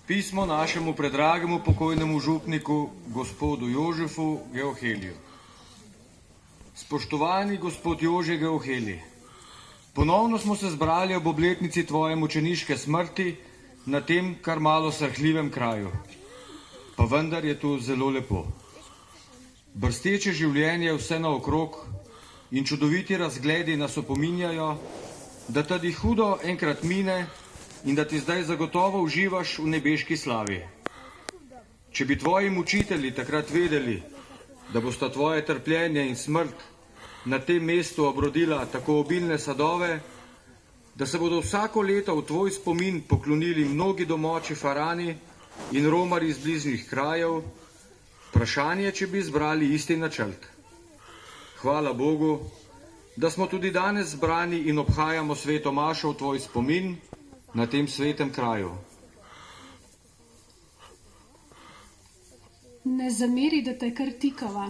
Pismo našemu predragemu pokojnemu župniku, gospodu Jožefu Geoheliju. Spoštovani gospod Jože Geoheli, ponovno smo se zbrali ob obletnici tvoje mučeniške smrti na tem kar malo srhljivem kraju. Pa vendar je to zelo lepo. Brsteče življenje vse naokrog in čudoviti razgledi nas opominjajo, da tudi hudo enkrat mine in da ti zdaj zagotovo uživaš v nebeški slavi. Če bi tvoji mučitelji takrat vedeli, da bosta tvoje trpljenje in smrt na tem mestu obrodila tako obilne sadove, da se bodo vsako leto v tvoj spomin poklonili mnogi domači farani in romari iz bližnjih krajev, vprašanje, če bi izbrali isti načrt. Hvala Bogu, da smo tudi danes zbrani in obhajamo sveto mašo v tvoj spomin na tem svetem kraju. Ne zameri, da te kar tikava.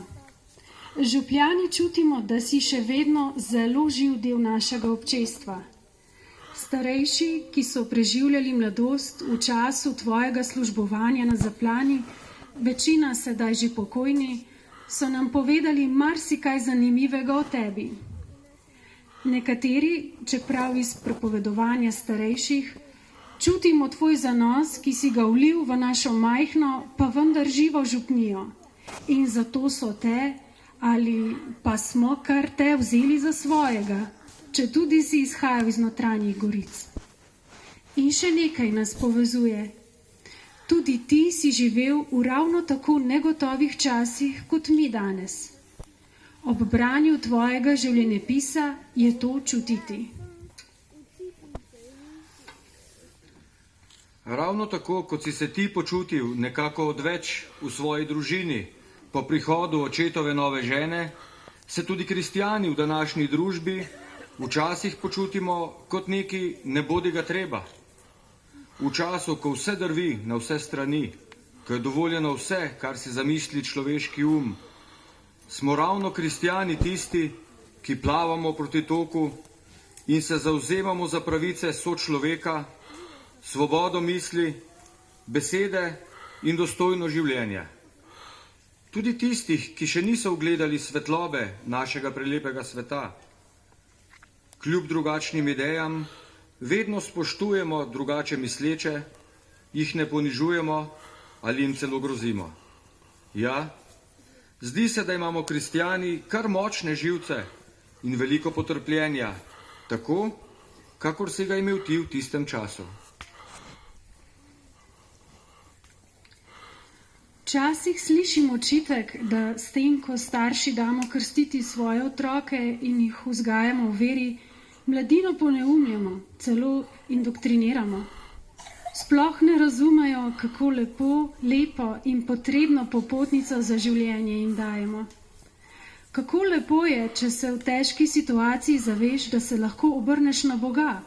Župljani čutimo, da si še vedno zelo živ del našega občestva. Starejši, ki so preživljali mladost v času tvojega službovanja na Zaplani, večina sedaj že pokojni, so nam povedali marsikaj zanimivega o tebi. Nekateri, čeprav iz prepovedovanja starejših, čutimo tvoj zanos, ki si ga vlil v našo majhno, pa vendar živo župnijo. In zato so te, ali pa smo kar te vzeli za svojega, če tudi si izhajal iz notranjih goric. In še nekaj nas povezuje. Tudi ti si živel v ravno tako negotovih časih, kot mi danes. Ob branju tvojega življenjepisa je to čutiti. Ravno tako, kot si se ti počutil nekako odveč v svoji družini po prihodu očetove nove žene, se tudi kristjani v današnji družbi včasih počutimo kot neki nebodiga treba. V času, ko vse drvi na vse strani, ko je dovoljeno vse, kar si zamisli človeški smo ravno kristjani tisti, ki plavamo proti toku in se zavzemamo za pravice sočloveka, svobodo misli, besede in dostojno življenje. Tudi tistih, ki še niso ugledali svetlobe našega prelepega sveta. Kljub drugačnim idejam, vedno spoštujemo drugače misleče, jih ne ponižujemo ali jim celo grozimo. Ja, zdi se, da imamo kristjani kar močne živce in veliko potrpljenja, tako, kakor si ga imel ti v tistem času. Včasih slišim očitek, da s tem, ko starši damo krstiti svoje otroke in jih vzgajamo v veri, mladino poneumljamo, celo indoktriniramo. Sploh ne razumejo, kako lepo in potrebno popotnico za življenje jim dajemo. Kako lepo je, če se v težki situaciji zaveš, da se lahko obrneš na Boga,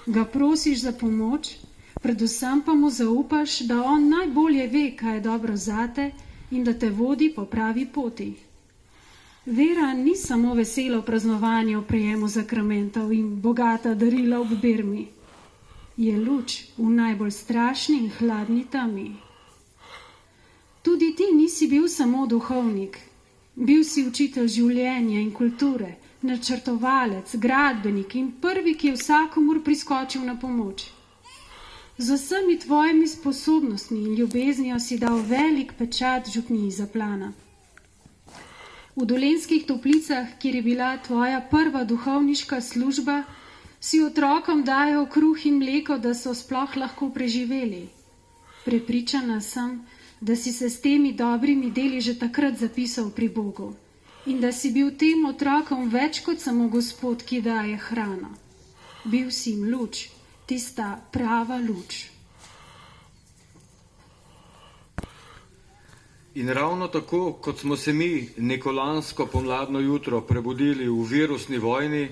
ga prosiš za pomoč, predvsem pa mu zaupaš, da on najbolje ve, kaj je dobro zate in da te vodi po pravi poti. Vera ni samo veselo praznovanje ob prejemu zakramentov in bogata darila ob bermi. Je luč v najbolj strašni in hladni temi. Tudi ti nisi bil samo duhovnik. Bil si učitelj življenja in kulture, načrtovalec, gradbenik in prvi, ki je vsakomur priskočil na pomoč. Z vsemi tvojimi sposobnostmi in ljubeznijo si dal velik pečat župniji Zaplana. V Dolenjskih Toplicah, kjer je bila tvoja prva duhovniška služba, si otrokom dajal kruh in mleko, da so sploh lahko preživeli. Prepričana sem, da si se s temi dobrimi deli že takrat zapisal pri Bogu in da si bil tem otrokom več kot samo Gospod, ki daje hrano. Bil si jim luč, tista prava luč. In ravno tako, kot smo se mi neko lansko pomladno jutro prebudili v virusni vojni,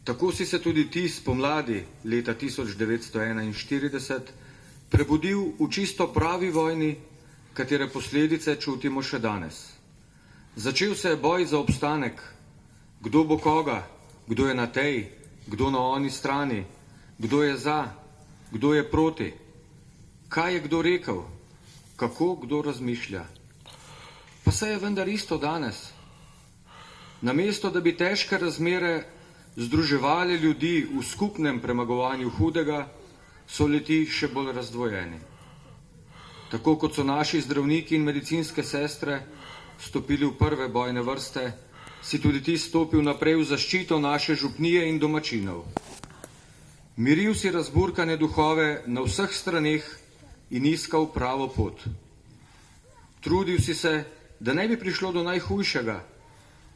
tako si se tudi ti spomladi leta 1941 prebudil v čisto pravi vojni, katere posledice čutimo še danes. Začel se je boj za obstanek, kdo bo koga, kdo je na tej, kdo na oni strani, kdo je za, kdo je proti. kaj je kdo rekel, kako kdo razmišlja. Pa se je vendar isto danes. Namesto, da bi težke razmere združevali ljudi v skupnem premagovanju hudega, so leti še bolj razdvojeni. Tako kot so naši zdravniki in medicinske sestre stopili v prve bojne vrste, si tudi ti stopil naprej v zaščito naše župnije in domačinov. Miril si razburkane duhove na vseh straneh in iskal pravo pot. Trudil si se, da ne bi prišlo do najhujšega,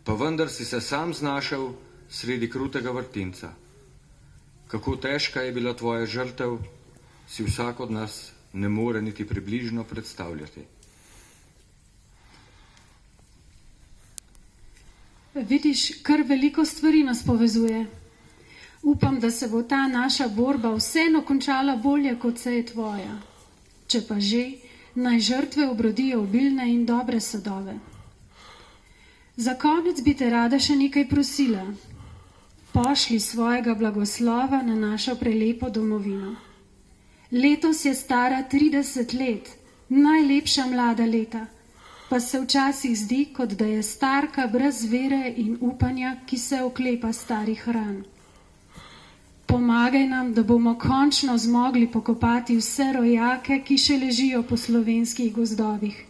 pa vendar si se sam znašel sredi krutega vrtinca. Kako težka je bila tvoja žrtev, si vsak od nas ne more niti približno predstavljati. Vidiš, kar veliko stvari nas povezuje. Upam, da se bo ta naša borba vseeno končala bolje, kot se je tvoja. Če pa že, naj žrtve obrodijo obilne in dobre sadove. Za konec bi te rada še nekaj prosila. Pošli svojega blagoslova na našo prelepo domovino. Letos je stara 30 let, najlepša mlada leta, pa se včasih zdi, kot da je starka brez vere in upanja, ki se oklepa starih ran. Pomagaj nam, da bomo končno zmogli pokopati vse rojake, ki še ležijo po slovenskih gozdovih.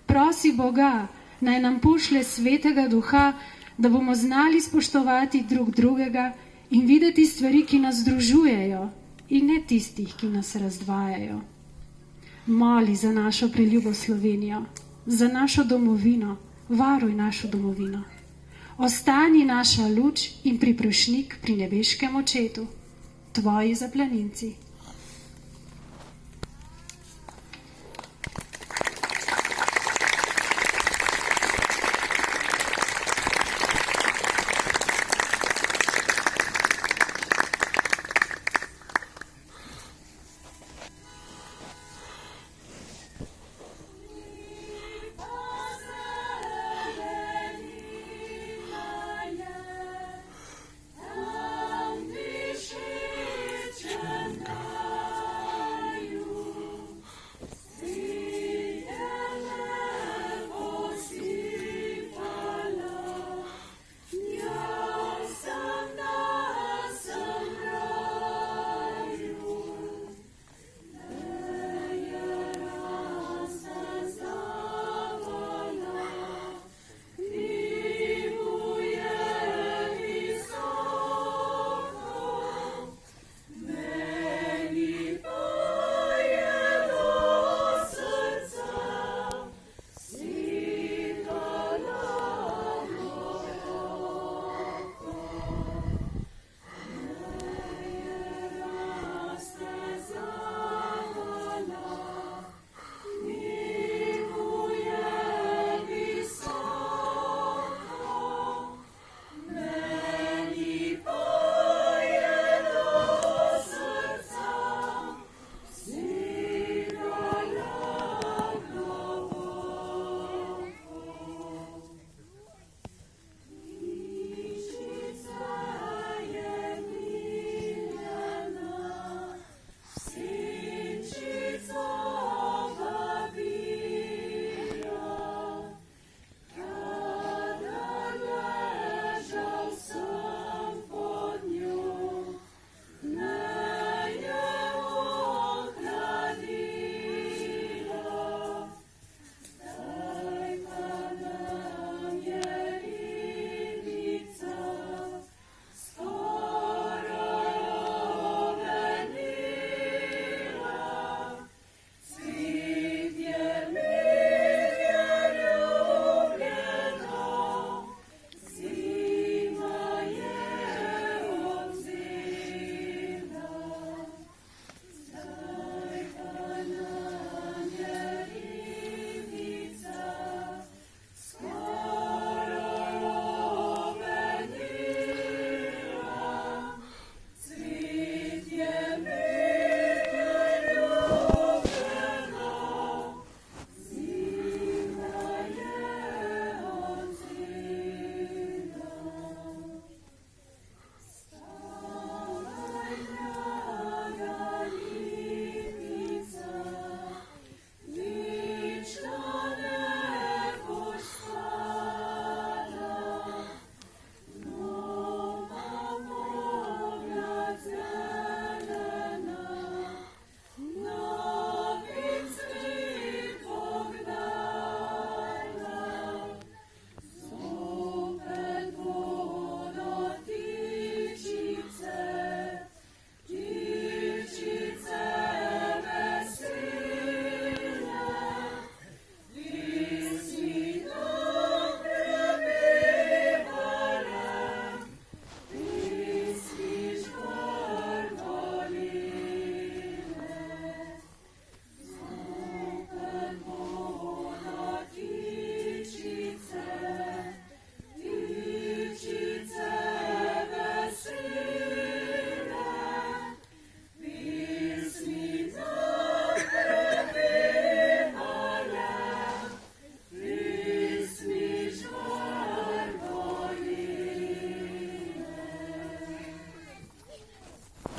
Prosi Boga, naj nam pošlje svetega duha, da bomo znali spoštovati drug drugega in videti stvari, ki nas združujejo, in ne tistih, ki nas razdvajajo. Moli za našo preljubo Slovenijo, za našo domovino, varuj našo domovino. Ostani naša luč in priprošnik pri nebeškem očetu, tvoji zaplaninci.